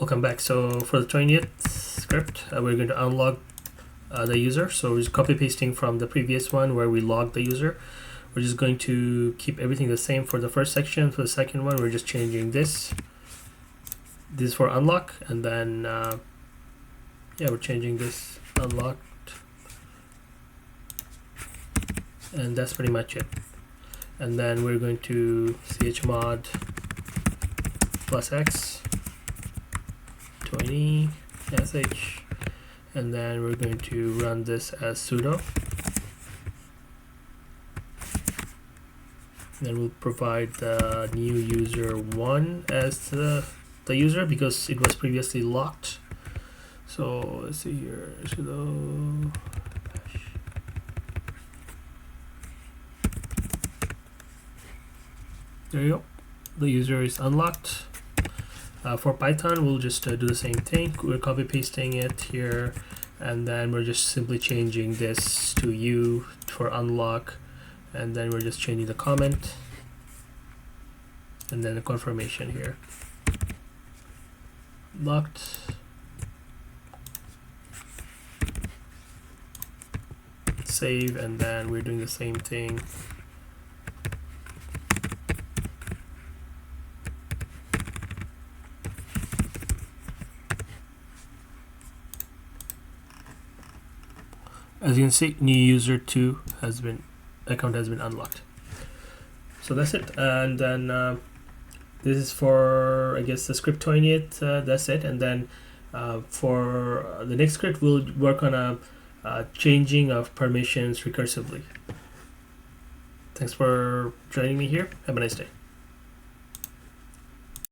Welcome back. So for the 20th script, we're going to unlog the user. So we're just copy pasting from the previous one where we logged the user. We're just going to keep everything the same for the first section. For the second one, we're just changing this. This is for unlock, and then yeah, we're changing this unlocked, and that's pretty much it. And then we're going to chmod +x 20 sh, and then we're going to run this as sudo. Then we'll provide the new user 1 as the user because it was previously locked. So let's see here, sudo bash. There you go, the user is unlocked. For Python, we'll just do the same thing. We're copy pasting it here, and then we're just simply changing this to u for unlock, and then we're just changing the comment and then the confirmation here. Locked. Save, and then we're doing the same thing. As you can see, new user 2 account has been unlocked. So that's it. And then this is for, I guess, the script 20th. That's it. And then for the next script, we'll work on a changing of permissions recursively. Thanks for joining me here. Have a nice day.